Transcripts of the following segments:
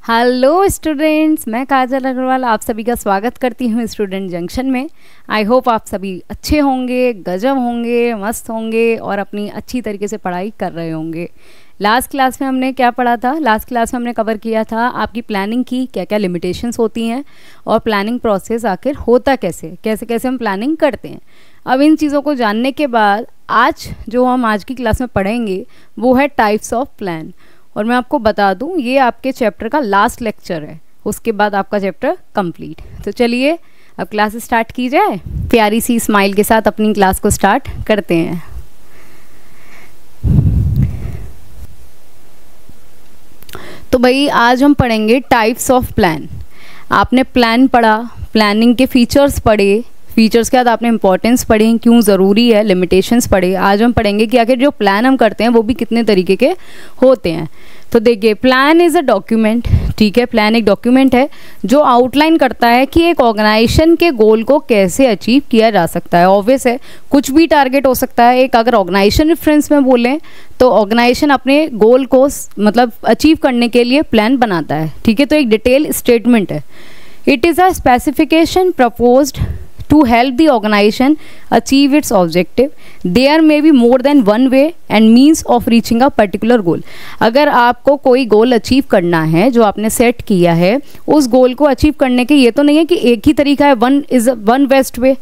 Hello students, मैं काजल अग्रवाल आप सभी का स्वागत करती हूँ स्टूडेंट जंक्शन में। आई होप आप सभी अच्छे होंगे, गजब होंगे, मस्त होंगे और अपनी अच्छी तरीके से पढ़ाई कर रहे होंगे। लास्ट क्लास में हमने क्या पढ़ा था? लास्ट क्लास में हमने कवर किया था आपकी प्लानिंग की क्या क्या लिमिटेशंस होती हैं और प्लानिंग प्रोसेस आखिर होता कैसे कैसे हम प्लानिंग करते हैं। अब इन चीज़ों को जानने के बाद आज जो हम आज की क्लास में पढ़ेंगे वो है टाइप्स ऑफ प्लान। और मैं आपको बता दूं ये आपके चैप्टर का लास्ट लेक्चर है, उसके बाद आपका चैप्टर कंप्लीट। तो चलिए अब क्लास स्टार्ट की जाए। प्यारी सी स्माइल के साथ अपनी क्लास को स्टार्ट करते हैं। तो भाई आज हम पढ़ेंगे टाइप्स ऑफ प्लान। आपने प्लान पढ़ा, प्लानिंग के फीचर्स पढ़े, फीचर्स के बाद आपने इंपॉर्टेंस पढ़ी, क्यों ज़रूरी है, लिमिटेशंस पढ़े। आज हम पढ़ेंगे कि आखिर जो प्लान हम करते हैं वो भी कितने तरीके के होते हैं। तो देखिए, प्लान इज़ अ डॉक्यूमेंट। ठीक है, प्लान एक डॉक्यूमेंट है जो आउटलाइन करता है कि एक ऑर्गेनाइजेशन के गोल को कैसे अचीव किया जा सकता है। ऑब्वियस है, कुछ भी टारगेट हो सकता है। एक अगर ऑर्गेनाइजेशन रेफरेंस में बोलें तो ऑर्गेनाइजेशन अपने गोल को मतलब अचीव करने के लिए प्लान बनाता है। ठीक है, तो एक डिटेल स्टेटमेंट है। It is a specification proposed to help the organization achieve its objective. There may be more than one way and means of reaching a particular goal. अगर आपको कोई गोल अचीव करना है जो आपने सेट किया है, उस गोल को अचीव करने के ये तो नहीं है कि एक ही तरीका है, one best way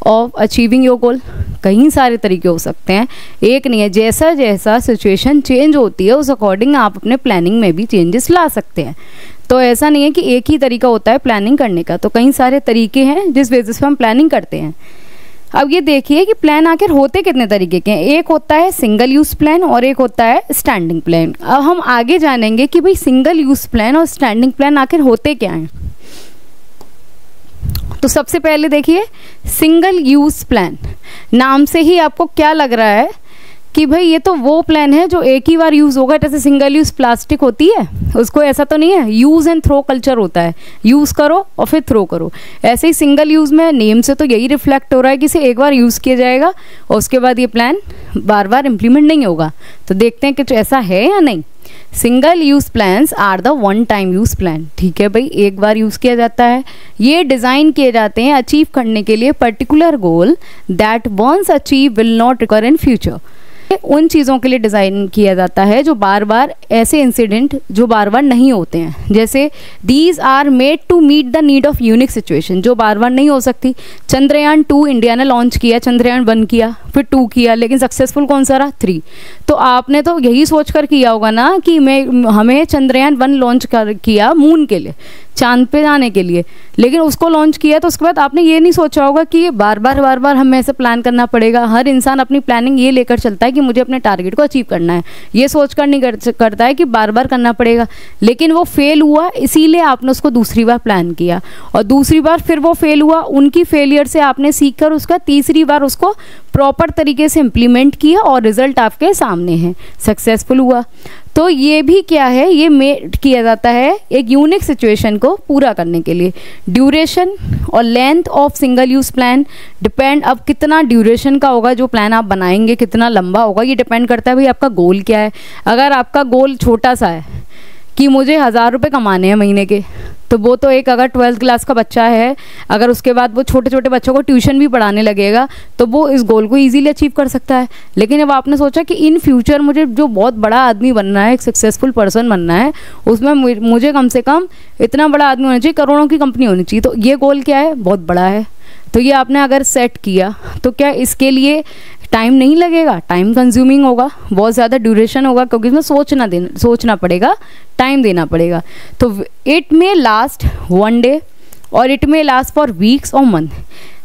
of achieving your goal. कई सारे तरीके हो सकते हैं, एक नहीं है। जैसा जैसा सिचुएशन चेंज होती है उस अकॉर्डिंग आप अपने प्लानिंग में भी चेंजेस ला सकते हैं। तो ऐसा नहीं है कि एक ही तरीका होता है प्लानिंग करने का, तो कई सारे तरीके हैं जिस बेसिस पे हम प्लानिंग करते हैं। अब ये देखिए कि प्लान आखिर होते कितने तरीके के हैं। एक होता है सिंगल यूज़ प्लान और एक होता है स्टैंडिंग प्लान। अब हम आगे जानेंगे कि भाई सिंगल यूज़ प्लान और स्टैंडिंग प्लान आखिर होते क्या हैं। तो सबसे पहले देखिए सिंगल यूज़ प्लान, नाम से ही आपको क्या लग रहा है कि भाई ये तो वो प्लान है जो एक ही बार यूज़ होगा। जैसे सिंगल यूज़ प्लास्टिक होती है, उसको ऐसा तो नहीं है, यूज़ एंड थ्रो कल्चर होता है, यूज़ करो और फिर थ्रो करो। ऐसे ही सिंगल यूज़ में नेम से तो यही रिफ्लेक्ट हो रहा है कि इसे एक बार यूज़ किया जाएगा और उसके बाद ये प्लान बार बार इम्प्लीमेंट नहीं होगा। तो देखते हैं कि ऐसा है या नहीं। Single use plans are the one time use plan. ठीक है भाई, एक बार यूज़ किया जाता है। ये डिज़ाइन किए जाते हैं अचीव करने के लिए particular goal that once achieve will not recur in future. उन चीज़ों के लिए डिज़ाइन किया जाता है जो बार बार, ऐसे इंसिडेंट जो बार बार नहीं होते हैं। जैसे these are made to meet the need of unique situation, जो बार बार नहीं हो सकती। चंद्रयान 2 इंडिया ने लॉन्च किया, चंद्रयान 1 किया, फिर 2 किया, लेकिन सक्सेसफुल कौन सा रहा? 3। तो आपने तो यही सोच कर किया होगा ना कि हमें चंद्रयान 1 लॉन्च किया मून के लिए, चांद पे जाने के लिए, लेकिन उसको लॉन्च किया तो उसके बाद आपने ये नहीं सोचा होगा कि बार बार हमें ऐसे प्लान करना पड़ेगा। हर इंसान अपनी प्लानिंग ये लेकर चलता है कि मुझे अपने टारगेट को अचीव करना है, ये सोचकर नहीं करता है कि बार बार करना पड़ेगा। लेकिन वो फेल हुआ, इसीलिए आपने उसको दूसरी बार प्लान किया और दूसरी बार फिर वो फेल हुआ। उनकी फेलियर से आपने सीखकर उसका तीसरी बार उसको प्रॉपर तरीके से इम्प्लीमेंट किया और रिजल्ट आपके सामने है, सक्सेसफुल हुआ। तो ये भी क्या है, ये मेड किया जाता है एक यूनिक सिचुएशन को पूरा करने के लिए। ड्यूरेशन और length of single use plan depend, अब कितना ड्यूरेशन का होगा जो प्लान आप बनाएंगे, कितना लंबा होगा, ये डिपेंड करता है भाई आपका गोल क्या है। अगर आपका गोल छोटा सा है कि मुझे 1000 रुपये कमाने हैं महीने के, तो वो तो एक अगर 12th क्लास का बच्चा है, अगर उसके बाद वो छोटे छोटे बच्चों को ट्यूशन भी पढ़ाने लगेगा तो वो इस गोल को इजीली अचीव कर सकता है। लेकिन अब आपने सोचा कि इन फ्यूचर मुझे जो बहुत बड़ा आदमी बनना है, एक सक्सेसफुल पर्सन बनना है, उसमें मुझे कम से कम इतना बड़ा आदमी होना चाहिए, करोड़ों की कंपनी होनी चाहिए। तो ये गोल क्या है? बहुत बड़ा है। तो ये आपने अगर सेट किया तो क्या इसके लिए टाइम नहीं लगेगा? टाइम कंज्यूमिंग होगा, बहुत ज़्यादा ड्यूरेशन होगा, क्योंकि इसमें सोचना पड़ेगा, टाइम देना पड़ेगा। तो इट मे लास्ट 1 डे और it may last for weeks और मंथ।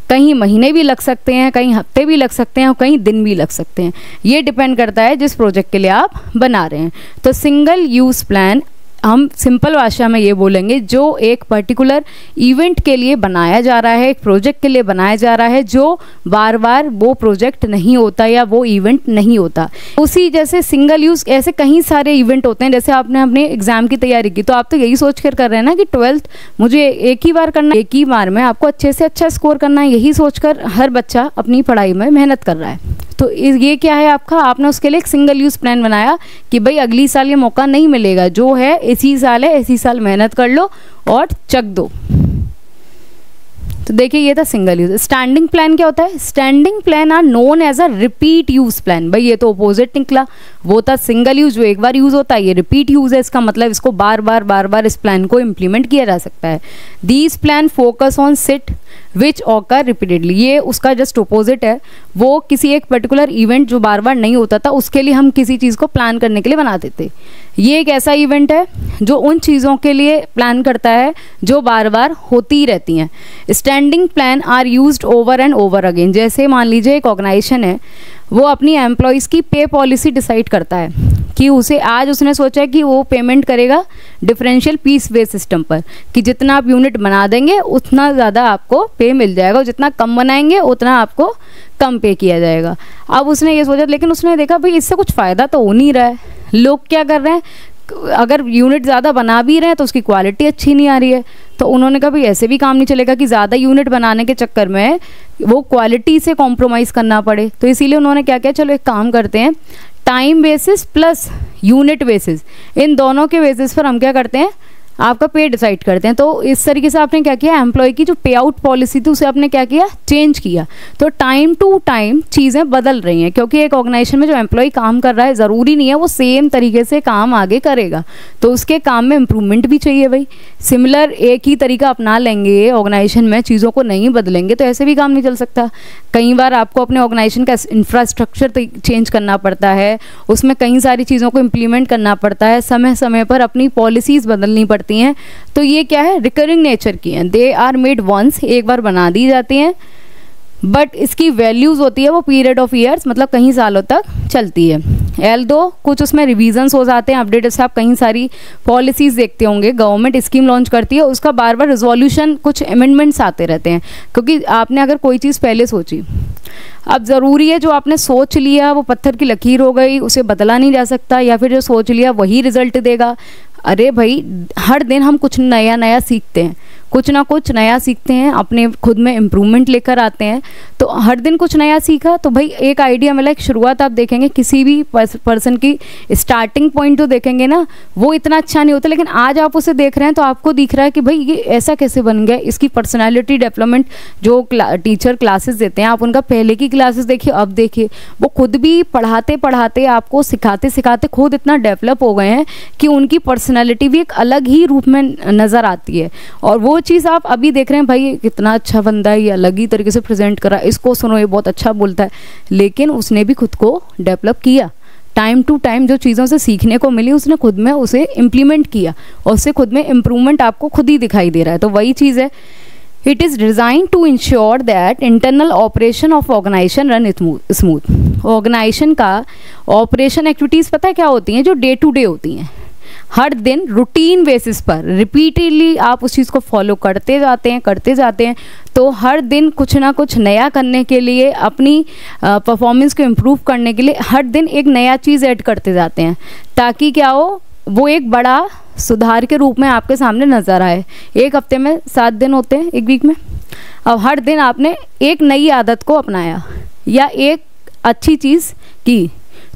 कहीं महीने भी लग सकते हैं, कहीं हफ्ते भी लग सकते हैं और कहीं दिन भी लग सकते हैं। ये डिपेंड करता है जिस प्रोजेक्ट के लिए आप बना रहे हैं। तो सिंगल यूज़ प्लान हम सिंपल भाषा में ये बोलेंगे जो एक पर्टिकुलर इवेंट के लिए बनाया जा रहा है, एक प्रोजेक्ट के लिए बनाया जा रहा है, जो बार बार वो प्रोजेक्ट नहीं होता या वो इवेंट नहीं होता। उसी जैसे सिंगल यूज़ ऐसे कई सारे इवेंट होते हैं। जैसे आपने अपने एग्ज़ाम की तैयारी की तो आप तो यही सोच कर रहे हैं ना कि 12th मुझे एक ही बार करना है, एक ही बार में आपको अच्छे से अच्छा स्कोर करना है, यही सोचकर हर बच्चा अपनी पढ़ाई में मेहनत कर रहा है। तो ये क्या है आपका, आपने उसके लिए एक सिंगल यूज़ प्लान बनाया कि भाई अगली साल ये मौका नहीं मिलेगा, जो है इसी साल है, इसी साल मेहनत कर लो और चक दो। तो देखिए ये था सिंगल यूज। स्टैंडिंग प्लान क्या होता है, standing plan are known as a repeat use plan. भाई ये तो अपोजिट निकला, वो था सिंगल यूज जो एक बार यूज होता है, ये रिपीट यूज है, इसका मतलब इसको बार बार इस प्लान को इम्प्लीमेंट किया जा सकता है। These plan focus on sit which occur repeatedly, ये उसका जस्ट अपोजिट है, वो किसी एक पर्टिकुलर इवेंट जो बार बार नहीं होता था उसके लिए हम किसी चीज़ को प्लान करने के लिए बना देते। ये एक ऐसा इवेंट है जो उन चीज़ों के लिए प्लान करता है जो बार बार होती ही रहती हैं। Standing plan are used over and over again. जैसे मान लीजिए एक ऑर्गेनाइजेशन है, वो अपनी एम्प्लॉयज़ की पे पॉलिसी डिसाइड करता है कि उसे आज उसने सोचा है कि वो पेमेंट करेगा डिफरेंशियल पीस बेस सिस्टम पर, कि जितना आप यूनिट बना देंगे उतना ज़्यादा आपको पे मिल जाएगा और जितना कम बनाएंगे उतना आपको कम पे किया जाएगा। अब उसने ये सोचा, लेकिन उसने देखा भाई इससे कुछ फ़ायदा तो हो नहीं रहा है, लोग क्या कर रहे हैं, अगर यूनिट ज़्यादा बना भी रहे हैं तो उसकी क्वालिटी अच्छी नहीं आ रही है। तो उन्होंने कहा भाई ऐसे भी काम नहीं चलेगा कि ज़्यादा यूनिट बनाने के चक्कर में वो क्वालिटी से कॉम्प्रोमाइज़ करना पड़े। तो इसीलिए उन्होंने क्या किया, चलो एक काम करते हैं, time basis plus unit basis, इन दोनों के बेसिस पर हम क्या करते हैं, आपका पे डिसाइड करते हैं। तो इस तरीके से आपने क्या किया, एम्प्लॉय की जो पे आउट पॉलिसी थी उसे आपने क्या किया, चेंज किया। तो टाइम टू टाइम चीज़ें बदल रही हैं, क्योंकि एक ऑर्गेनाइजेशन में जो एम्प्लॉय काम कर रहा है ज़रूरी नहीं है वो सेम तरीके से काम आगे करेगा, तो उसके काम में इम्प्रूवमेंट भी चाहिए। भाई सिमिलर एक ही तरीका अपना लेंगे ऑर्गेनाइजेशन में, चीज़ों को नहीं बदलेंगे तो ऐसे भी काम नहीं चल सकता। कई बार आपको अपने ऑर्गेनाइजेशन का इंफ्रास्ट्रक्चर चेंज करना पड़ता है, उसमें कई सारी चीज़ों को इम्प्लीमेंट करना पड़ता है, समय समय पर अपनी पॉलिसीज़ बदलनी पड़ती हैं। तो ये क्या है, रिकरिंग नेचर की हैं, दे आर मेड वंस, एक बार बना दी जाती हैं, बट इसकी वैल्यूज़ होती है वो पीरियड ऑफ ईयर्स, मतलब कई सालों तक चलती है। एल दो कुछ उसमें रिवीजन्स हो जाते हैं, अपडेट से आप कई सारी पॉलिसीज़ देखते होंगे, गवर्नमेंट स्कीम लॉन्च करती है, उसका बार बार रिजोल्यूशन कुछ अमेंडमेंट्स आते रहते हैं, क्योंकि आपने अगर कोई चीज़ पहले सोची, अब ज़रूरी है जो आपने सोच लिया वो पत्थर की लकीर हो गई, उसे बदला नहीं जा सकता, या फिर जो सोच लिया वही रिजल्ट देगा। अरे भाई हर दिन हम कुछ नया नया सीखते हैं, कुछ ना कुछ नया सीखते हैं, अपने खुद में इम्प्रूवमेंट लेकर आते हैं। तो हर दिन कुछ नया सीखा तो भाई एक आइडिया मिला, एक शुरुआत आप देखेंगे किसी भी पर्सन की स्टार्टिंग पॉइंट तो देखेंगे ना, वो इतना अच्छा नहीं होता, लेकिन आज आप उसे देख रहे हैं तो आपको दिख रहा है कि भाई ये ऐसा कैसे बन गया। इसकी पर्सनैलिटी डेवलपमेंट जो टीचर क्लासेस देते हैं, आप उनका पहले की क्लासेस देखिए, अब देखिए, वो खुद भी पढ़ाते पढ़ाते आपको सिखाते सिखाते खुद इतना डेवलप हो गए हैं कि उनकी पर्सनैलिटी भी एक अलग ही रूप में नज़र आती है। और वो चीज़ आप अभी देख रहे हैं, भाई कितना अच्छा बंदा है, ये अलग ही तरीके से प्रेजेंट करा, इसको सुनो ये बहुत अच्छा बोलता है, लेकिन उसने भी खुद को डेवलप किया। टाइम टू टाइम जो चीज़ों से सीखने को मिली उसने खुद में उसे इम्प्लीमेंट किया और उससे खुद में इम्प्रूवमेंट आपको खुद ही दिखाई दे रहा है। तो वही चीज़ है, it is design to ensure that internal operation of organisation run smooth. Organisation का ऑपरेशन एक्टिविटीज़ पता है क्या होती हैं, जो डे टू डे होती हैं, हर दिन रूटीन बेसिस पर रिपीटेडली आप उस चीज़ को फॉलो करते जाते हैं, तो हर दिन कुछ ना कुछ नया करने के लिए, अपनी परफॉर्मेंस को इम्प्रूव करने के लिए हर दिन एक नया चीज़ ऐड करते जाते हैं, ताकि क्या हो, वो एक बड़ा सुधार के रूप में आपके सामने नज़र आए। एक हफ्ते में 7 दिन होते हैं, एक वीक में, अब हर दिन आपने एक नई आदत को अपनाया या एक अच्छी चीज़ की,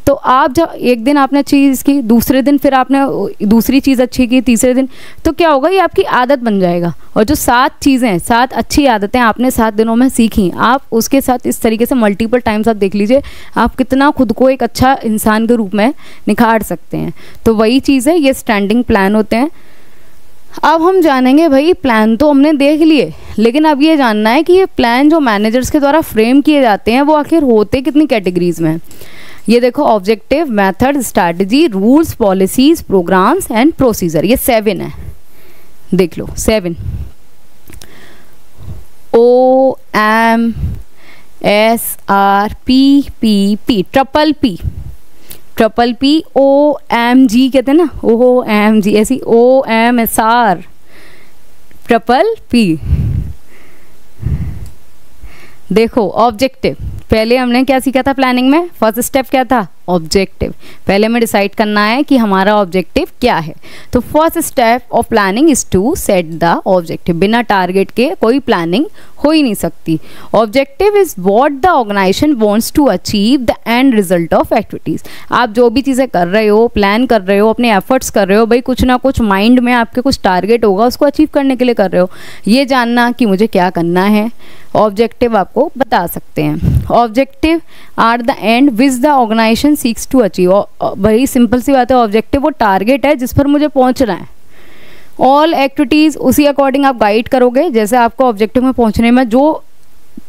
तो आप जब एक दिन आपने चीज़ की, दूसरे दिन फिर आपने दूसरी चीज़ अच्छी की, तीसरे दिन, तो क्या होगा, ये आपकी आदत बन जाएगा। और जो 7 चीज़ें, 7 अच्छी आदतें आपने 7 दिनों में सीखी, आप उसके साथ इस तरीके से मल्टीपल टाइम्स आप देख लीजिए आप कितना खुद को एक अच्छा इंसान के रूप में निखार सकते हैं। तो वही चीज़ है, ये स्टैंडिंग प्लान होते हैं। अब हम जानेंगे, भाई प्लान तो हमने देख लिए, लेकिन अब ये जानना है कि ये प्लान जो मैनेजर्स के द्वारा फ्रेम किए जाते हैं वो आखिर होते कितनी कैटेगरीज में। ये देखो, objective, method, strategy, rules, policies, programmes and procedure, ये 7 है। देख लो 7, OMSRPPP, ट्रिपल पी, OMG कहते हैं ना, OMG, ऐसी OMSR, ट्रिपल पी। देखो ऑब्जेक्टिव, पहले हमने क्या सीखा था प्लानिंग में, फर्स्ट स्टेप क्या था, ऑब्जेक्टिव। पहले हमें डिसाइड करना है कि हमारा ऑब्जेक्टिव क्या है। तो first step of planning is to set the objective. बिना टारगेट के कोई प्लानिंग हो ही नहीं सकती। Objective is what the organisation wants to achieve the end result of activities. आप जो भी चीज़ें कर रहे हो, प्लान कर रहे हो, अपने एफर्ट्स कर रहे हो, भाई कुछ ना कुछ माइंड में आपके कुछ टारगेट होगा, उसको अचीव करने के लिए कर रहे हो। ये जानना कि मुझे क्या करना है, ऑब्जेक्टिव आपको बता सकते हैं। Objective are the end which the organisation seeks to achieve. भाई सिंपल सी बात है, ऑब्जेक्टिव वो टारगेट है जिस पर मुझे पहुंचना है। ऑल एक्टिविटीज़ उसी अकॉर्डिंग आप गाइड करोगे। जैसे आपको ऑब्जेक्टिव में पहुंचने में जो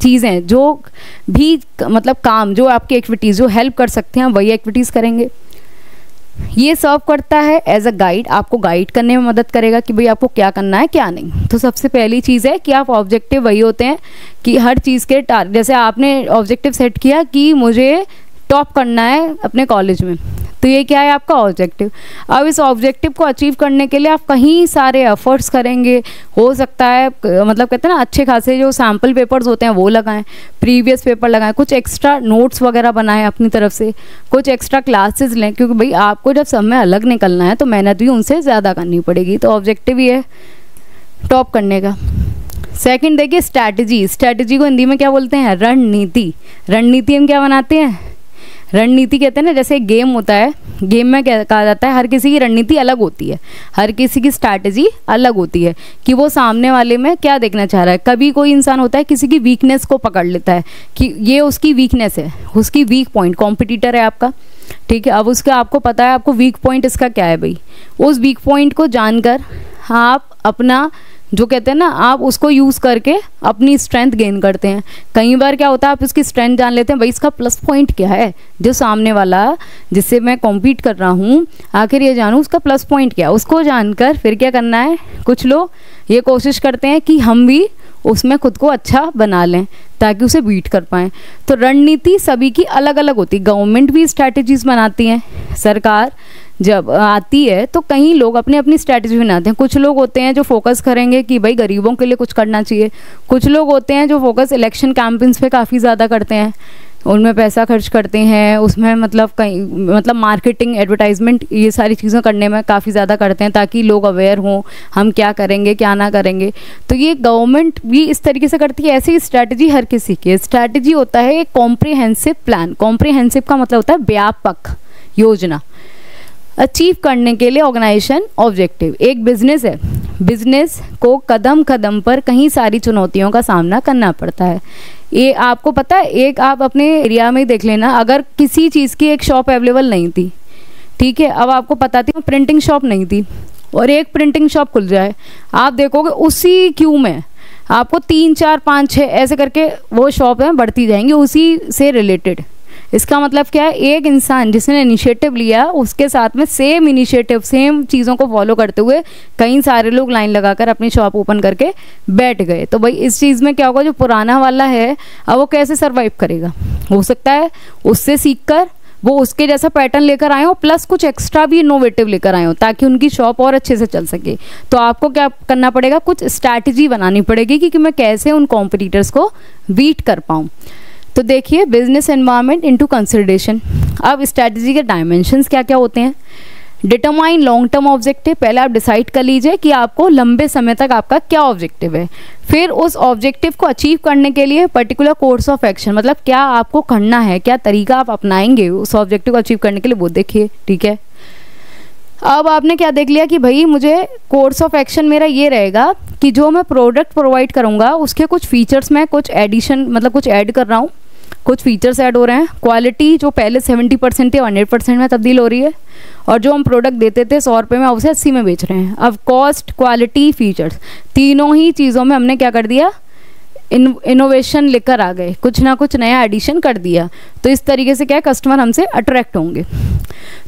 चीज़ें, जो भी मतलब काम, जो आपकी एक्टिविटीज़ जो हेल्प कर सकते हैं, वही एक्टिविटीज़ करेंगे। ये सर्व करता है एज अ गाइड, आपको गाइड करने में मदद करेगा कि भाई आपको क्या करना है क्या नहीं। तो सबसे पहली चीज़ है कि आप ऑब्जेक्टिव वही होते हैं कि हर चीज़ के जैसे आपने ऑब्जेक्टिव सेट किया कि मुझे टॉप करना है अपने कॉलेज में, तो ये क्या है आपका ऑब्जेक्टिव। अब इस ऑब्जेक्टिव को अचीव करने के लिए आप कहीं सारे एफर्ट्स करेंगे। हो सकता है मतलब कहते हैं ना, अच्छे खासे जो सैम्पल पेपर्स होते हैं वो लगाएं, प्रीवियस पेपर लगाएं, कुछ एक्स्ट्रा नोट्स वगैरह बनाएं अपनी तरफ से, कुछ एक्स्ट्रा क्लासेस लें, क्योंकि भाई आपको जब सब में अलग निकलना है तो मेहनत भी उनसे ज़्यादा करनी पड़ेगी। तो ऑब्जेक्टिव ये है टॉप करने का। सेकंड देखिए स्ट्रैटेजी। स्ट्रैटेजी को हिंदी में क्या बोलते हैं? रणनीति। रणनीति हम क्या बनाते हैं? रणनीति कहते हैं ना, जैसे एक गेम होता है, गेम में क्या कहा जाता है, हर किसी की रणनीति अलग होती है, हर किसी की स्ट्रैटेजी अलग होती है कि वो सामने वाले में क्या देखना चाह रहा है। कभी कोई इंसान होता है किसी की वीकनेस को पकड़ लेता है कि ये उसकी वीकनेस है, उसकी वीक पॉइंट, कॉम्पिटिटर है आपका, ठीक है। अब उसका आपको पता है आपको वीक पॉइंट इसका क्या है, भाई उस वीक पॉइंट को जानकर आप अपना जो कहते हैं ना, आप उसको यूज़ करके अपनी स्ट्रेंथ गेन करते हैं। कई बार क्या होता है, आप उसकी स्ट्रेंथ जान लेते हैं, भाई इसका प्लस पॉइंट क्या है, जो सामने वाला जिससे मैं कॉम्पीट कर रहा हूँ, आखिर ये जानूँ उसका प्लस पॉइंट क्या है। उसको जानकर फिर क्या करना है, कुछ लोग ये कोशिश करते हैं कि हम भी उसमें खुद को अच्छा बना लें ताकि उसे बीट कर पाएँ। तो रणनीति सभी की अलग अलग होती है। गवर्नमेंट भी स्ट्रैटेजीज बनाती हैं, सरकार जब आती है तो कई लोग अपनी अपनी स्ट्रैटेजी बनाते हैं। कुछ लोग होते हैं जो फोकस करेंगे कि भाई गरीबों के लिए कुछ करना चाहिए, कुछ लोग होते हैं जो फोकस इलेक्शन कैंपेन्स पे काफ़ी ज़्यादा करते हैं, उनमें पैसा खर्च करते हैं, उसमें मतलब मार्केटिंग, एडवर्टाइजमेंट, ये सारी चीज़ें करने में काफ़ी ज़्यादा करते हैं ताकि लोग अवेयर हों हम क्या करेंगे क्या ना करेंगे। तो ये गवर्नमेंट भी इस तरीके से करती है। ऐसी ही स्ट्रैटेजी हर किसी की। स्ट्रैटेजी होता है एक कॉम्प्रिहेंसिव प्लान। कॉम्प्रिहेंसिव का मतलब होता है व्यापक योजना अचीव करने के लिए ऑर्गेनाइजेशन ऑब्जेक्टिव। एक बिजनेस है, बिजनेस को कदम कदम पर कई सारी चुनौतियों का सामना करना पड़ता है। ये आपको पता है, एक आप अपने एरिया में ही देख लेना, अगर किसी चीज़ की एक शॉप अवेलेबल नहीं थी, ठीक है, अब आपको पता थी प्रिंटिंग शॉप नहीं थी और एक प्रिंटिंग शॉप खुल जाए, आप देखोगे उसी क्यू में आपको 3 4 5 6 ऐसे करके वो शॉप है बढ़ती जाएंगी उसी से रिलेटेड। इसका मतलब क्या है, एक इंसान जिसने इनिशिएटिव लिया उसके साथ में सेम इनिशिएटिव, सेम चीज़ों को फॉलो करते हुए कई सारे लोग लाइन लगाकर अपनी शॉप ओपन करके बैठ गए। तो भाई इस चीज़ में क्या होगा, जो पुराना वाला है अब वो कैसे सर्वाइव करेगा। हो सकता है उससे सीखकर वो उसके जैसा पैटर्न लेकर आए हो, प्लस कुछ एक्स्ट्रा भी इनोवेटिव लेकर आए हो ताकि उनकी शॉप और अच्छे से चल सके। तो आपको क्या करना पड़ेगा, कुछ स्ट्रैटेजी बनानी पड़ेगी कि मैं कैसे उन कॉम्पिटिटर्स को बीट कर पाऊँ। तो देखिए बिजनेस एनवायरनमेंट इनटू कंसिडरेशन। अब स्ट्रैटेजी के डायमेंशंस क्या क्या होते हैं। Determine long term objective. पहले आप डिसाइड कर लीजिए कि आपको लंबे समय तक आपका क्या ऑब्जेक्टिव है। फिर उस ऑब्जेक्टिव को अचीव करने के लिए पर्टिकुलर कोर्स ऑफ एक्शन, मतलब क्या आपको करना है, क्या तरीका आप अपनाएंगे उस ऑब्जेक्टिव को अचीव करने के लिए, वो देखिए, ठीक है। अब आपने क्या देख लिया कि भाई मुझे कोर्स ऑफ एक्शन मेरा ये रहेगा कि जो मैं प्रोडक्ट प्रोवाइड करूँगा उसके कुछ फीचर्स में कुछ एडिशन, मतलब कुछ ऐड कर रहा हूँ, कुछ फीचर्स ऐड हो रहे हैं। क्वालिटी जो पहले 70% थी 100% में तब्दील हो रही है, और जो हम प्रोडक्ट देते थे 100 रुपये में उसे 80 में बेच रहे हैं। अब कॉस्ट, क्वालिटी, फीचर्स, तीनों ही चीज़ों में हमने क्या कर दिया, इनोवेशन लेकर आ गए, कुछ ना कुछ नया एडिशन कर दिया। तो इस तरीके से क्या है, कस्टमर हमसे अट्रैक्ट होंगे।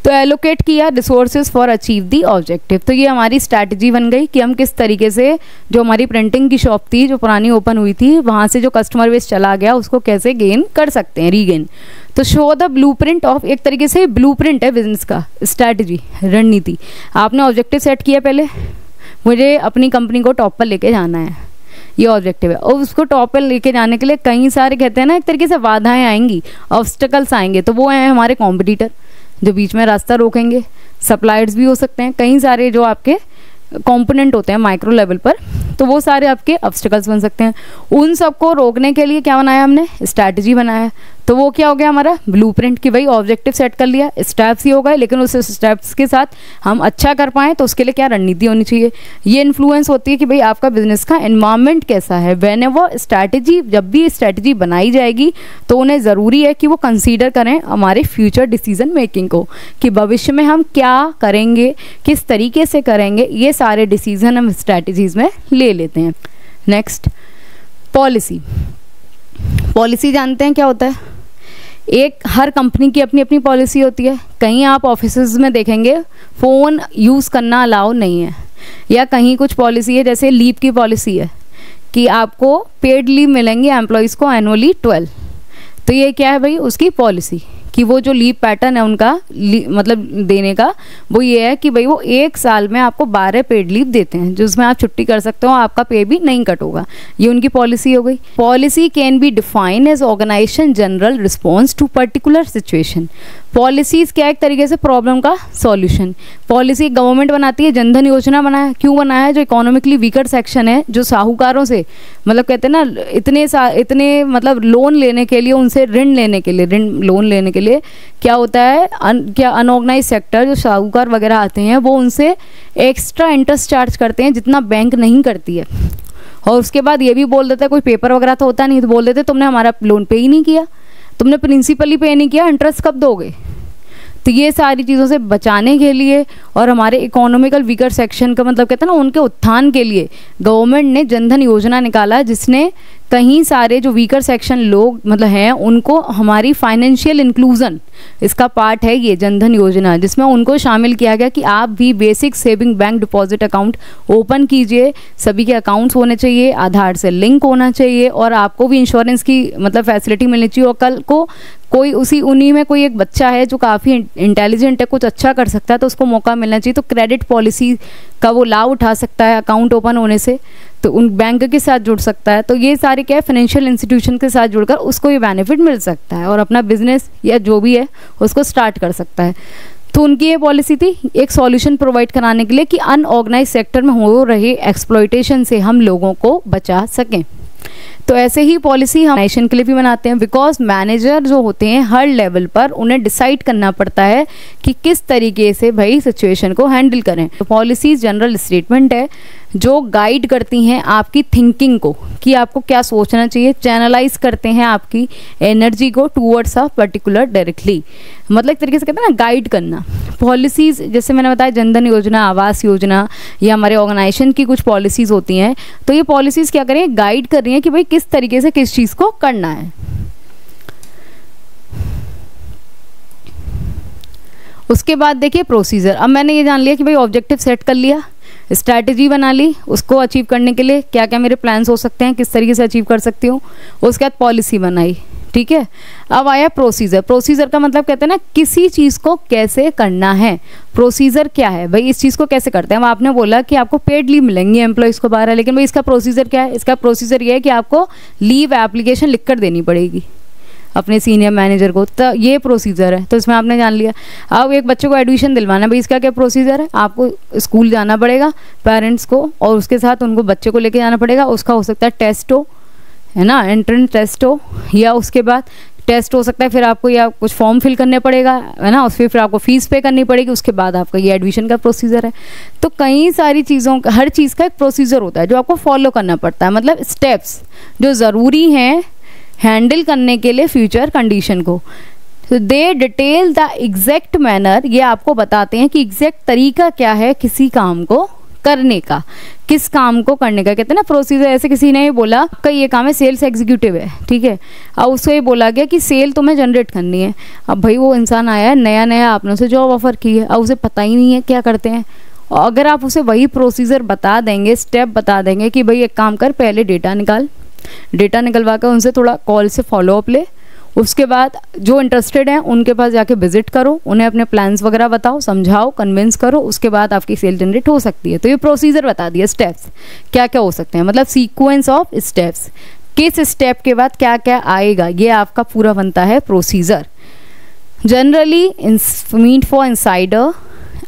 तो एलोकेट किया resources for achieve the objective. तो ये हमारी स्ट्रैटेजी बन गई कि हम किस तरीके से जो हमारी प्रिंटिंग की शॉप थी जो पुरानी ओपन हुई थी, वहाँ से जो कस्टमर बेस चला गया उसको कैसे गेन कर सकते हैं, रीगेन। तो शो द ब्लूप्रिंट ऑफ, एक तरीके से ब्लूप्रिंट है बिजनेस का, स्ट्रैटेजी, रणनीति। आपने ऑब्जेक्टिव सेट किया, पहले मुझे अपनी कंपनी को टॉप पर लेके जाना है, ये ऑब्जेक्टिव है। और उसको टॉप पे लेके जाने के लिए कई सारे कहते हैं ना एक तरीके से बाधाएं आएंगी, ऑब्स्टेकल्स आएंगे, तो वो हैं हमारे कॉम्पिटिटर जो बीच में रास्ता रोकेंगे, सप्लायर्स भी हो सकते हैं, कई सारे जो आपके कंपोनेंट होते हैं माइक्रो लेवल पर, तो वो सारे आपके ऑब्स्टेकल्स बन सकते हैं। उन सबको रोकने के लिए क्या बनाया हमने, स्ट्रैटेजी बनाया। तो वो क्या हो गया हमारा ब्लूप्रिंट, कि भाई ऑब्जेक्टिव सेट कर लिया, स्टेप्स ही हो गए, लेकिन उस स्टेप्स के साथ हम अच्छा कर पाएँ तो उसके लिए क्या रणनीति होनी चाहिए। ये इन्फ्लुएंस होती है कि भाई आपका बिजनेस का एनवायरनमेंट कैसा है। व्हेन वो स्ट्रैटेजी, जब भी स्ट्रैटेजी बनाई जाएगी तो उन्हें ज़रूरी है कि वो कंसीडर करें हमारे फ्यूचर डिसीजन मेकिंग को, कि भविष्य में हम क्या करेंगे, किस तरीके से करेंगे, ये सारे डिसीजन हम स्ट्रैटेजीज में ले लेते हैं। Next, policy. पॉलिसी जानते हैं क्या होता है। एक हर कंपनी की अपनी अपनी पॉलिसी होती है। कहीं आप ऑफिसेज में देखेंगे फ़ोन यूज़ करना अलाउ नहीं है, या कहीं कुछ पॉलिसी है, जैसे लीव की पॉलिसी है कि आपको पेड लीव मिलेंगे एम्प्लॉयज़ को एनुअली 12। तो ये क्या है भाई, उसकी पॉलिसी, कि वो जो लीव पैटर्न है उनका मतलब देने का, वो ये है कि भाई वो 1 साल में आपको 12 पेड लीव देते हैं, जिसमें आप छुट्टी कर सकते हो, आपका पे भी नहीं कट होगा। ये उनकी पॉलिसी हो गई। Policy can be define as organisation general response to particular situation. Policies क्या, एक तरीके से प्रॉब्लम का सॉल्यूशन। पॉलिसी गवर्नमेंट बनाती है, जनधन योजना बनाया, क्यों बनाया है, जो इकोनॉमिकली वीकर सेक्शन है, जो साहूकारों से मतलब कहते हैं ना इतने मतलब लोन लेने के लिए, उनसे ऋण लेने के लिए, लोन लेने के लिए क्या होता है, क्या अनऑर्गेनाइज सेक्टर जो साहूकार वगैरह आते हैं वो उनसे एक्स्ट्रा इंटरेस्ट चार्ज करते हैं जितना बैंक नहीं करती है। और उसके बाद ये भी बोल देता है, कोई पेपर वगैरह तो होता नहीं, तो बोल देते तुमने हमारा लोन पे ही नहीं किया, तुमने प्रिंसिपल ही पे नहीं किया, इंटरेस्ट कब दोगे। तो ये सारी चीज़ों से बचाने के लिए और हमारे इकोनॉमिकल वीकर सेक्शन का मतलब कहते हैं ना उनके उत्थान के लिए गवर्नमेंट ने जनधन योजना निकाला, जिसने कहीं सारे जो वीकर सेक्शन लोग मतलब हैं उनको हमारी फाइनेंशियल इंक्लूजन इसका पार्ट है ये जनधन योजना, जिसमें उनको शामिल किया गया कि आप भी basic saving bank deposit account open कीजिए। सभी के अकाउंट्स होने चाहिए, आधार से लिंक होना चाहिए, और आपको भी इंश्योरेंस की मतलब फैसिलिटी मिलनी चाहिए। और कल को कोई उन्हीं में कोई एक बच्चा है जो काफ़ी इंटेलिजेंट है, कुछ अच्छा कर सकता है, तो उसको मौका मिलना चाहिए। तो क्रेडिट पॉलिसी का वो लाभ उठा सकता है अकाउंट ओपन होने से, तो उन बैंक के साथ जुड़ सकता है। तो ये सारे क्या है, फाइनेंशियल इंस्टीट्यूशन के साथ जुड़कर उसको ये बेनिफिट मिल सकता है और अपना बिजनेस या जो भी है उसको स्टार्ट कर सकता है। तो उनकी ये पॉलिसी थी एक सॉल्यूशन प्रोवाइड कराने के लिए कि अनऑर्गेनाइज सेक्टर में हो रहे एक्सप्लॉयटेशन से हम लोगों को बचा सकें। तो ऐसे ही पॉलिसी हम नेशन के लिए भी बनाते हैं, बिकॉज मैनेजर जो होते हैं हर लेवल पर उन्हें डिसाइड करना पड़ता है कि किस तरीके से भाई सिचुएशन को हैंडल करें। तो पॉलिसीज जनरल स्टेटमेंट है जो गाइड करती हैं आपकी थिंकिंग को, कि आपको क्या सोचना चाहिए, चैनलाइज करते हैं आपकी एनर्जी को टूवर्ड्स अ पर्टिकुलर डायरेक्टली, मतलब एक तरीके से कहते हैं ना गाइड करना। पॉलिसीज़ जैसे मैंने बताया जनधन योजना, आवास योजना, या हमारे ऑर्गेनाइजेशन की कुछ पॉलिसीज़ होती हैं, तो ये पॉलिसीज़ क्या करें, गाइड कर रही हैं कि भाई किस तरीके से किस चीज़ को करना है। उसके बाद देखिए प्रोसीजर। अब मैंने ये जान लिया कि भाई ऑब्जेक्टिव सेट कर लिया, स्ट्रैटेजी बना ली, उसको अचीव करने के लिए क्या क्या मेरे प्लान्स हो सकते हैं, किस तरीके से अचीव कर सकती हूँ। उसके बाद पॉलिसी बनाई, ठीक है। अब आया प्रोसीजर। प्रोसीजर का मतलब कहते हैं ना किसी चीज़ को कैसे करना है। प्रोसीजर क्या है भाई, इस चीज़ को कैसे करते हैं। अब आपने बोला कि आपको पेड लीव मिलेंगी एम्प्लॉयज़ को 12, लेकिन भाई इसका प्रोसीजर क्या है। इसका प्रोसीजर ये है कि आपको लीव एप्लीकेशन लिख कर देनी पड़ेगी अपने सीनियर मैनेजर को, तो ये प्रोसीजर है। तो इसमें आपने जान लिया। अब एक बच्चे को एडमिशन दिलवाना, भाई इसका क्या प्रोसीजर है। आपको स्कूल जाना पड़ेगा पेरेंट्स को, और उसके साथ उनको बच्चे को लेके जाना पड़ेगा। उसका हो सकता है टेस्ट हो, है ना, एंट्रेंस टेस्ट हो, या उसके बाद टेस्ट हो सकता है, फिर आपको या कुछ फॉर्म फिल करने पड़ेगा, है ना, उसमें फिर आपको फीस पे करनी पड़ेगी। उसके बाद आपका ये एडमिशन का प्रोसीजर है। तो कई सारी चीज़ों का, हर चीज़ का एक प्रोसीजर होता है जो आपको फॉलो करना पड़ता है, मतलब स्टेप्स जो ज़रूरी हैं हैंडल करने के लिए फ्यूचर कंडीशन को। दे डिटेल द एग्जैक्ट मैनर, ये आपको बताते हैं कि एग्जैक्ट तरीका क्या है किसी काम को करने का, किस काम को करने का। कहते हैं ना प्रोसीजर। ऐसे किसी ने ये बोला कि ये काम है सेल्स एग्जीक्यूटिव है, ठीक है। अब उसको ये बोला गया कि सेल तुम्हें जनरेट करनी है। अब भाई वो इंसान आया है नया नया, आपने उसे जॉब ऑफर की है, अब उसे पता ही नहीं है क्या करते हैं। और अगर आप उसे वही प्रोसीजर बता देंगे, स्टेप बता देंगे कि भाई एक काम कर, पहले डेटा निकाल, डेटा निकलवा कर उनसे थोड़ा कॉल से फॉलोअप ले, उसके बाद जो इंटरेस्टेड हैं उनके पास जाके विजिट करो, उन्हें अपने प्लान्स वगैरह बताओ, समझाओ, कन्विंस करो, उसके बाद आपकी सेल जनरेट हो सकती है। तो ये प्रोसीजर बता दिया, स्टेप्स क्या क्या हो सकते हैं, मतलब सीक्वेंस ऑफ स्टेप्स, किस स्टेप के बाद क्या क्या आएगा, ये आपका पूरा बनता है procedure. Generally meet for insider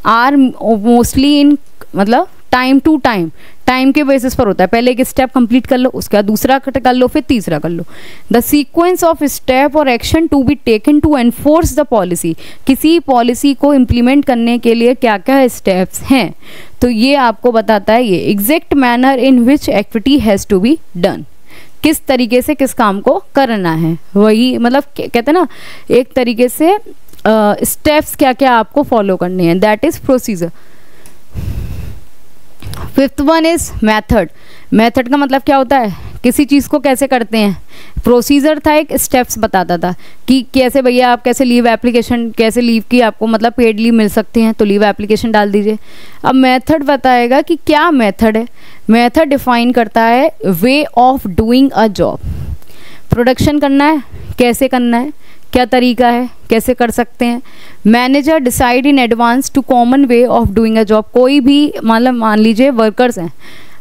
are mostly in मतलब टाइम टू टाइम के बेसिस पर होता है। पहले एक स्टेप कंप्लीट कर लो, उसके बाद दूसरा कर लो, फिर तीसरा कर लो। द सीक्वेंस ऑफ स्टेप और action to be taken to enforce the policy, किसी पॉलिसी को इम्प्लीमेंट करने के लिए क्या क्या स्टेप्स हैं, तो ये आपको बताता है ये exact manner in which activity has to be done, किस तरीके से किस काम को करना है। वही मतलब कहते हैं ना एक तरीके से स्टेप्स क्या क्या आपको फॉलो करने हैं, that is procedure. Fifth one is method. Method का मतलब क्या होता है, किसी चीज़ को कैसे करते हैं। प्रोसीजर था एक, स्टेप्स बताता था कि कैसे भैया आप कैसे लीव एप्लीकेशन, कैसे लीव की आपको मतलब पेड लीव मिल सकती हैं, तो लीव एप्लीकेशन डाल दीजिए। अब मेथड बताएगा कि क्या मेथड है। मेथड डिफाइन करता है वे of doing a job, production करना है, कैसे करना है, क्या तरीका है, कैसे कर सकते हैं। Manager decide in advance to common way of doing a job, कोई भी मतलब मान लीजिए वर्कर्स हैं,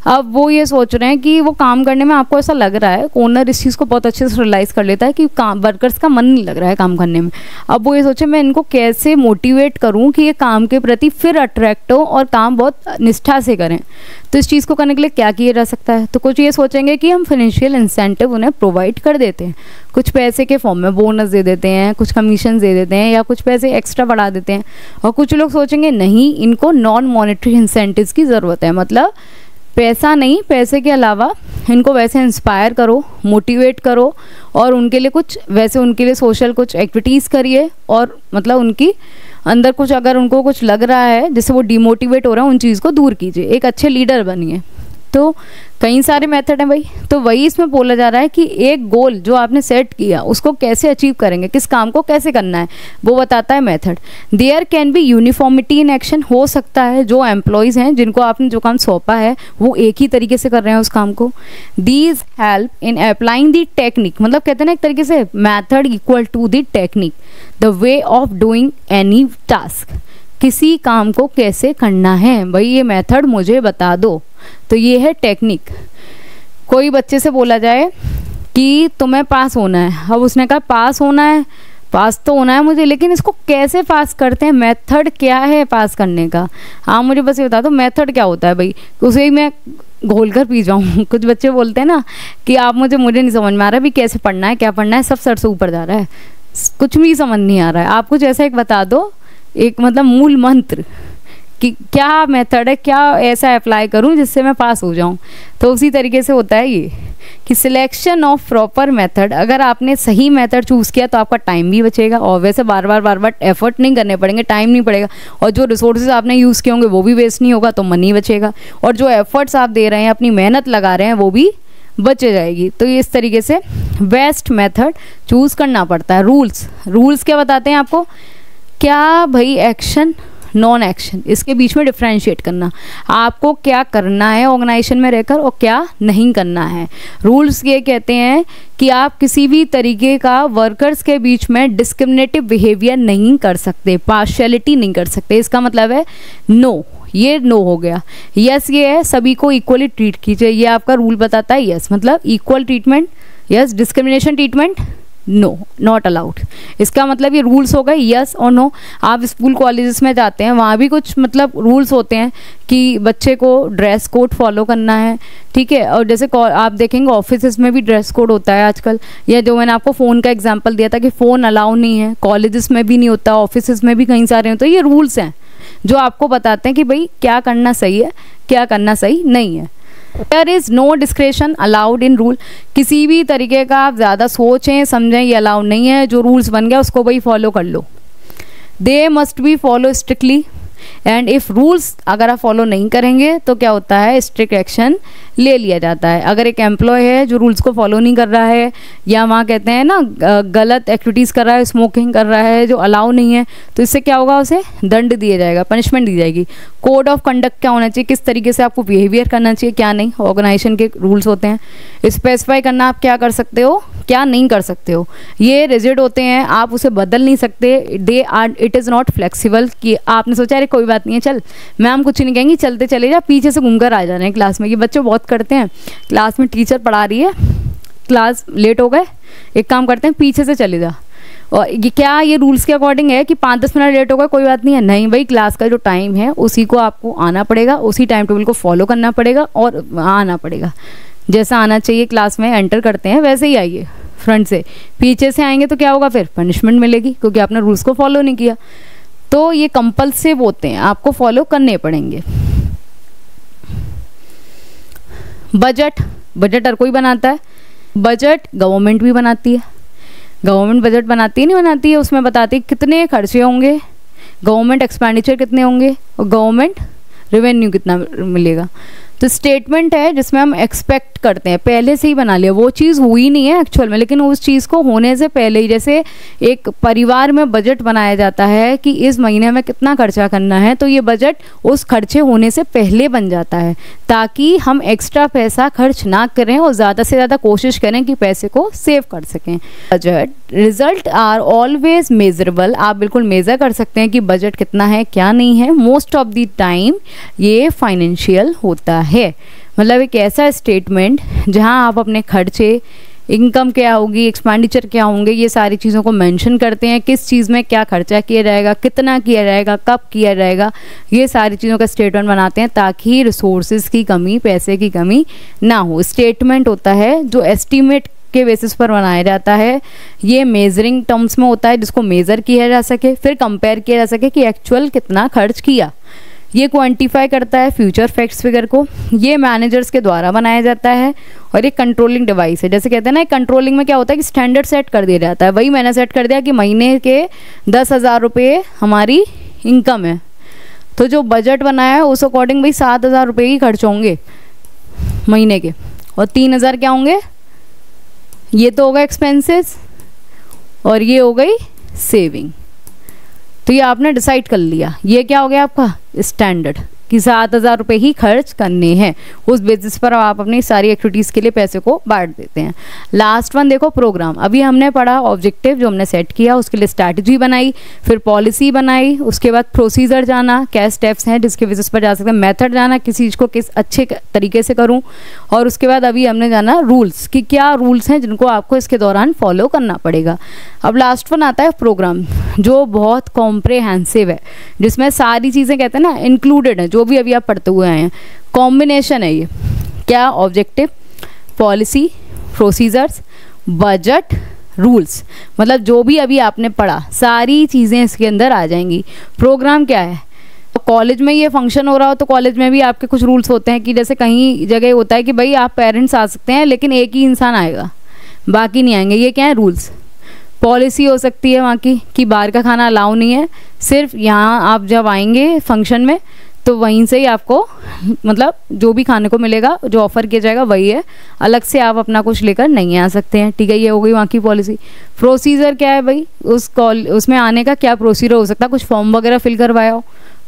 अब वो ये सोच रहे हैं कि वो काम करने में आपको ऐसा लग रहा है, ओनर इस चीज़ को बहुत अच्छे से रियलाइज़ कर लेता है कि काम वर्कर्स का मन नहीं लग रहा है काम करने में। अब वो ये सोचे मैं इनको कैसे मोटिवेट करूं कि ये काम के प्रति फिर अट्रैक्ट हो और काम बहुत निष्ठा से करें। तो इस चीज़ को करने के लिए क्या किया जा सकता है, तो कुछ ये सोचेंगे कि हम फाइनेंशियल इंसेंटिव उन्हें प्रोवाइड कर देते हैं, कुछ पैसे के फॉर्म में बोनस दे देते हैं, कुछ कमीशन दे देते हैं, या कुछ पैसे एक्स्ट्रा बढ़ा देते हैं। और कुछ लोग सोचेंगे नहीं, इनको नॉन मॉनेटरी इंसेंटिव्स की ज़रूरत है, मतलब पैसा नहीं, पैसे के अलावा इनको वैसे इंस्पायर करो, मोटिवेट करो, और उनके लिए कुछ वैसे उनके लिए सोशल कुछ एक्टिविटीज़ करिए, और मतलब उनकी अंदर कुछ अगर उनको कुछ लग रहा है जिससे वो डिमोटिवेट हो रहा है उन चीज़ को दूर कीजिए, एक अच्छे लीडर बनिए। तो कई सारे मेथड हैं भाई, तो वही इसमें बोला जा रहा है कि एक गोल जो आपने सेट किया उसको कैसे अचीव करेंगे, किस काम को कैसे करना है, वो बताता है method. There can be uniformity in action, हो सकता है जो एम्प्लॉयज़ हैं जिनको आपने जो काम सौंपा है वो एक ही तरीके से कर रहे हैं उस काम को। These help in applying the technique, मतलब कहते हैं ना एक तरीके से method equal to the technique, the way of doing any task, किसी काम को कैसे करना है भाई ये मेथड मुझे बता दो, तो ये है टेक्निक। कोई बच्चे से बोला जाए कि तुम्हें पास होना है, अब उसने कहा पास होना है, पास तो होना है मुझे, लेकिन इसको कैसे पास करते हैं, मेथड क्या है पास करने का, हाँ मुझे बस ये बता दो मेथड क्या होता है भाई, उसे ही मैं घोल कर पी जाऊँ। कुछ बच्चे बोलते हैं ना कि आप मुझे नहीं समझ में आ रहा है भी कैसे पढ़ना है, क्या पढ़ना है, सब सर से ऊपर जा रहा है, कुछ भी समझ नहीं आ रहा है। आप कुछ ऐसा एक बता दो, एक मतलब मूल मंत्र कि क्या मेथड है, क्या ऐसा अप्लाई करूं जिससे मैं पास हो जाऊं। तो उसी तरीके से होता है ये कि सिलेक्शन ऑफ प्रॉपर मेथड, अगर आपने सही मेथड चूज़ किया तो आपका टाइम भी बचेगा, और वैसे बार बार एफर्ट नहीं करने पड़ेंगे, टाइम नहीं पड़ेगा, और जो रिसोर्सेज आपने यूज़ किए होंगे वो भी वेस्ट नहीं होगा, तो मनी बचेगा, और जो एफर्ट्स आप दे रहे हैं, अपनी मेहनत लगा रहे हैं, वो भी बचे जाएगी। तो ये इस तरीके से बेस्ट मेथड चूज़ करना पड़ता है। रूल्स क्या बताते हैं आपको, क्या भाई एक्शन नॉन एक्शन, इसके बीच में डिफ्रेंशिएट करना, आपको क्या करना है ऑर्गेनाइजेशन में रहकर और क्या नहीं करना है। रूल्स ये कहते हैं कि आप किसी भी तरीके का वर्कर्स के बीच में डिस्क्रिमिनेटिव बिहेवियर नहीं कर सकते, पार्शियलिटी नहीं कर सकते। इसका मतलब है नो, ये नो हो गया। यस ये है सभी को इक्वली ट्रीट कीजिए, ये आपका रूल बताता है। यस मतलब equal treatment, yes discrimination treatment no, not allowed. इसका मतलब ये रूल्स हो गए यस और नो। आप स्कूल कॉलेजेस में जाते हैं, वहाँ भी कुछ मतलब रूल्स होते हैं कि बच्चे को ड्रेस कोड फॉलो करना है, ठीक है। और जैसे आप देखेंगे ऑफिस में भी ड्रेस कोड होता है आजकल, या जो मैंने आपको फ़ोन का एग्जाम्पल दिया था कि फ़ोन अलाउ नहीं है, कॉलेजेस में भी नहीं होता, ऑफिस में भी कहीं सारे हैं। तो ये रूल्स हैं जो आपको बताते हैं कि भाई क्या करना सही है, क्या करना सही नहीं है। There is no discretion allowed in rule, किसी भी तरीके का आप ज़्यादा सोचें समझें ये अलाउड नहीं है, जो रूल्स बन गया उसको भाई फॉलो कर लो। They must be follow strictly, and if rules अगर आप फॉलो नहीं करेंगे तो क्या होता है, स्ट्रिक्ट एक्शन ले लिया जाता है। अगर एक एम्प्लॉय है जो रूल्स को फॉलो नहीं कर रहा है, या वहाँ कहते हैं ना गलत एक्टिविटीज़ कर रहा है, स्मोकिंग कर रहा है जो अलाउ नहीं है, तो इससे क्या होगा, उसे दंड दिया जाएगा, पनिशमेंट दी जाएगी। कोड ऑफ कंडक्ट क्या होना चाहिए, किस तरीके से आपको बिहेवियर करना चाहिए, क्या नहीं, ऑर्गेनाइजेशन के रूल्स होते हैं। स्पेसिफाई करना आप क्या कर सकते हो, क्या नहीं कर सकते हो। ये रिजिड होते हैं, आप उसे बदल नहीं सकते, they are, it is not flexible कि आपने सोचा अरे कोई बात नहीं है, चल मैम कुछ नहीं कहेंगी, चलते चले जा, पीछे से घूमकर आ जाना है क्लास में। ये बच्चे बहुत करते हैं, क्लास में टीचर पढ़ा रही है, क्लास लेट हो गए, एक काम करते हैं पीछे से चले जा। और ये क्या ये रूल्स के अकॉर्डिंग है कि 5-10 मिनट लेट होगा कोई बात नहीं है? नहीं भाई, क्लास का जो टाइम है उसी को आपको आना पड़ेगा, उसी टाइम टेबल को फॉलो करना पड़ेगा और आना पड़ेगा। जैसा आना चाहिए क्लास में एंटर करते हैं वैसे ही आइए। फ्रंट से, पीछे से आएंगे तो क्या होगा, फिर पनिशमेंट मिलेगी क्योंकि आपने रूल्स को फॉलो नहीं किया। तो ये कंपल्सिव होते हैं, आपको फॉलो करने पड़ेंगे। बजट, बजट हर कोई बनाता है, बजट गवर्नमेंट भी बनाती है। गवर्नमेंट बजट बनाती है, नहीं बनाती है, उसमें बताती है कितने खर्चे होंगे, गवर्नमेंट एक्सपेंडिचर कितने होंगे और गवर्नमेंट रेवेन्यू कितना मिलेगा। तो स्टेटमेंट है जिसमें हम एक्सपेक्ट करते हैं, पहले से ही बना लिया, वो चीज़ हुई नहीं है एक्चुअल में, लेकिन उस चीज़ को होने से पहले ही, जैसे एक परिवार में बजट बनाया जाता है कि इस महीने में कितना खर्चा करना है, तो ये बजट उस खर्चे होने से पहले बन जाता है ताकि हम एक्स्ट्रा पैसा खर्च ना करें और ज़्यादा से ज़्यादा कोशिश करें कि पैसे को सेव कर सकें। Budget result are always measurable, आप बिल्कुल मेज़र कर सकते हैं कि बजट कितना है क्या नहीं है। मोस्ट ऑफ द टाइम ये फाइनेंशियल होता है, मतलब एक ऐसा स्टेटमेंट जहां आप अपने खर्चे, इनकम क्या होगी, एक्सपेंडिचर क्या होंगे, ये सारी चीज़ों को मेंशन करते हैं, किस चीज़ में क्या खर्चा किया जाएगा, कितना किया जाएगा, कब किया जाएगा, ये सारी चीज़ों का स्टेटमेंट बनाते हैं ताकि रिसोर्सेज की कमी, पैसे की कमी ना हो। स्टेटमेंट होता है जो एस्टीमेट के बेसिस पर बनाया जाता है, ये मेजरिंग टर्म्स में होता है जिसको मेज़र किया जा सके, फिर कंपेयर किया जा सके कि एक्चुअल कितना खर्च किया। ये क्वांटिफाई करता है फ्यूचर फैक्ट्स फिगर को, ये मैनेजर्स के द्वारा बनाया जाता है और ये कंट्रोलिंग डिवाइस है। जैसे कहते हैं ना, कंट्रोलिंग में क्या होता है कि स्टैंडर्ड सेट कर दिया जाता है, वही मैंने सेट कर दिया कि महीने के 10,000 रुपये हमारी इनकम है, तो जो बजट बनाया है उस अकॉर्डिंग भाई 7,000 रुपये ही खर्च होंगे महीने के, और 3,000 क्या होंगे, ये तो होगा एक्सपेंसेस और ये हो गई सेविंग। तो ये आपने डिसाइड कर लिया, ये क्या हो गया आपका स्टैंडर्ड कि 7,000 रुपये ही खर्च करने हैं। उस बेसिस पर आप अपनी सारी एक्टिविटीज़ के लिए पैसे को बांट देते हैं। लास्ट वन देखो, प्रोग्राम। अभी हमने पढ़ा ऑब्जेक्टिव जो हमने सेट किया, उसके लिए स्ट्रैटेजी बनाई, फिर पॉलिसी बनाई, उसके बाद प्रोसीजर जाना, क्या स्टेप्स हैं जिसके बेसिस पर जा सकते हैं, मेथड जाना किसी चीज़ को किस अच्छे तरीके से करूँ, और उसके बाद अभी हमने जाना रूल्स कि क्या रूल्स हैं जिनको आपको इसके दौरान फॉलो करना पड़ेगा। अब लास्ट वन आता है प्रोग्राम, जो बहुत कॉम्प्रेहेंसिव है, जिसमें सारी चीज़ें कहते हैं ना इंक्लूडेड है, जो भी अभी आप पढ़ते हुए आए हैं। कॉम्बिनेशन है ये, क्या, objective, policy, procedures, budget, rules, मतलब जो भी अभी आपने पढ़ा सारी चीज़ें इसके अंदर आ जाएंगी। प्रोग्राम क्या है, कॉलेज में ये फंक्शन हो रहा हो तो कॉलेज में भी आपके कुछ रूल्स होते हैं कि जैसे कहीं जगह होता है कि भाई आप पेरेंट्स आ सकते हैं लेकिन एक ही इंसान आएगा, बाकी नहीं आएंगे, ये क्या है, रूल्स। पॉलिसी हो सकती है वहाँ की कि बाहर का खाना अलाउ नहीं है, सिर्फ यहाँ आप जब आएंगे फंक्शन में तो वहीं से ही आपको मतलब जो भी खाने को मिलेगा, जो ऑफ़र किया जाएगा वही है, अलग से आप अपना कुछ लेकर नहीं आ सकते हैं, ठीक है, ये हो गई वहाँ की पॉलिसी। प्रोसीजर क्या है भाई, उसमें आने का क्या प्रोसीजर हो सकता है, कुछ फॉर्म वगैरह फिल करवाया हो,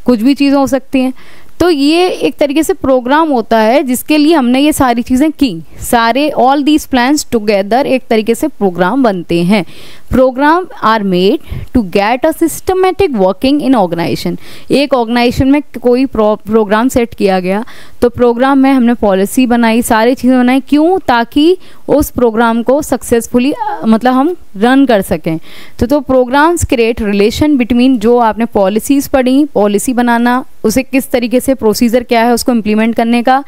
कुछ भी चीज़ें हो सकती हैं। तो ये एक तरीके से प्रोग्राम होता है जिसके लिए हमने ये सारी चीज़ें की, सारे ऑल दीज प्लान्स टुगेदर एक तरीके से प्रोग्राम बनते हैं। Programme are made to get a systematic working in organisation. एक ऑर्गेनाइजेशन में कोई प्रोग्राम सेट किया गया तो प्रोग्राम में हमने पॉलिसी बनाई, सारी चीज़ें बनाई, क्यों, ताकि उस प्रोग्राम को सक्सेसफुली मतलब हम रन कर सकें। तो प्रोग्राम्स क्रिएट रिलेशन बिटवीन, जो आपने पॉलिसीज़ पढ़ी, पॉलिसी बनाना, उसे किस तरीके से प्रोसीजर क्या है उसको इम्प्लीमेंट करने का,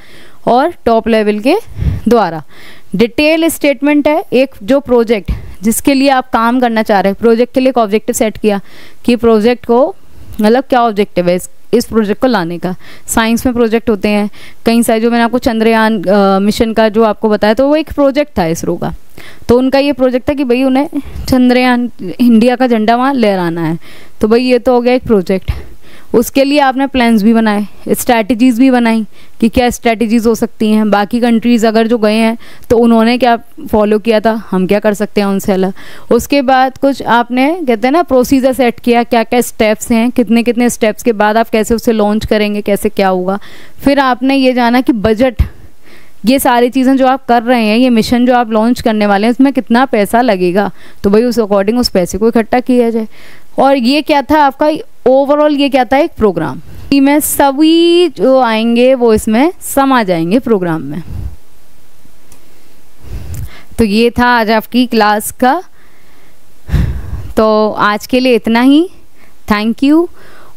और टॉप लेवल के द्वारा डिटेल स्टेटमेंट है। एक जो प्रोजेक्ट जिसके लिए आप काम करना चाह रहे हैं, प्रोजेक्ट के लिए एक ऑब्जेक्टिव सेट किया कि प्रोजेक्ट को मतलब क्या ऑब्जेक्टिव है इस प्रोजेक्ट को लाने का। साइंस में प्रोजेक्ट होते हैं कई सारे, जो मैंने आपको चंद्रयान मिशन का जो आपको बताया तो वो एक प्रोजेक्ट था इसरो का, तो उनका ये प्रोजेक्ट था कि भाई उन्हें चंद्रयान, इंडिया का झंडा वहाँ लहराना है, तो भाई ये तो हो गया एक प्रोजेक्ट। उसके लिए आपने प्लान्स भी बनाए, स्ट्रैटेजीज़ भी बनाई कि क्या स्ट्रैटेजीज़ हो सकती हैं, बाकी कंट्रीज़ अगर जो गए हैं तो उन्होंने क्या फॉलो किया था, हम क्या कर सकते हैं उनसे अलग। उसके बाद कुछ आपने कहते हैं ना प्रोसीजर सेट किया, क्या क्या स्टेप्स हैं, कितने कितने स्टेप्स के बाद आप कैसे उसे लॉन्च करेंगे, कैसे क्या होगा। फिर आपने ये जाना कि बजट ये सारी चीज़ें जो आप कर रहे हैं, ये मिशन जो आप लॉन्च करने वाले हैं, उसमें कितना पैसा लगेगा, तो भाई उस अकॉर्डिंग उस पैसे को इकट्ठा किया जाए। और ये क्या था आपका ओवरऑल, ये क्या था, एक प्रोग्राम में सभी जो आएंगे वो इसमें समा जाएंगे प्रोग्राम में। तो ये था आज आपकी क्लास का। तो आज के लिए इतना ही, थैंक यू।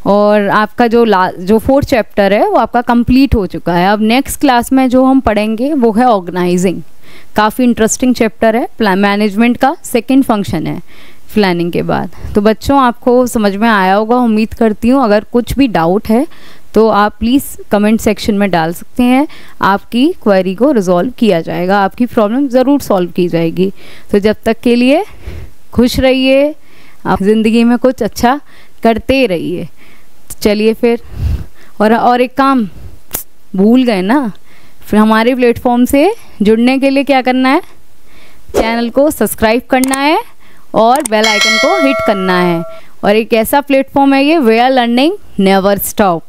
और आपका जो 4th चैप्टर है वो आपका कंप्लीट हो चुका है। अब नेक्स्ट क्लास में जो हम पढ़ेंगे वो है ऑर्गेनाइजिंग। काफ़ी इंटरेस्टिंग चैप्टर है, प्लान मैनेजमेंट का 2nd फंक्शन है प्लानिंग के बाद। तो बच्चों आपको समझ में आया होगा, उम्मीद करती हूँ। अगर कुछ भी डाउट है तो आप प्लीज़ कमेंट सेक्शन में डाल सकते हैं, आपकी क्वेरी को रिजॉल्व किया जाएगा, आपकी प्रॉब्लम ज़रूर सॉल्व की जाएगी। तो जब तक के लिए खुश रहिए, आप ज़िंदगी में कुछ अच्छा करते रहिए। चलिए फिर, और एक काम भूल गए ना, फिर हमारे प्लेटफॉर्म से जुड़ने के लिए क्या करना है, चैनल को सब्सक्राइब करना है और बेल आइकन को हिट करना है। और एक ऐसा प्लेटफॉर्म है ये, वेयर लर्निंग नेवर स्टॉप।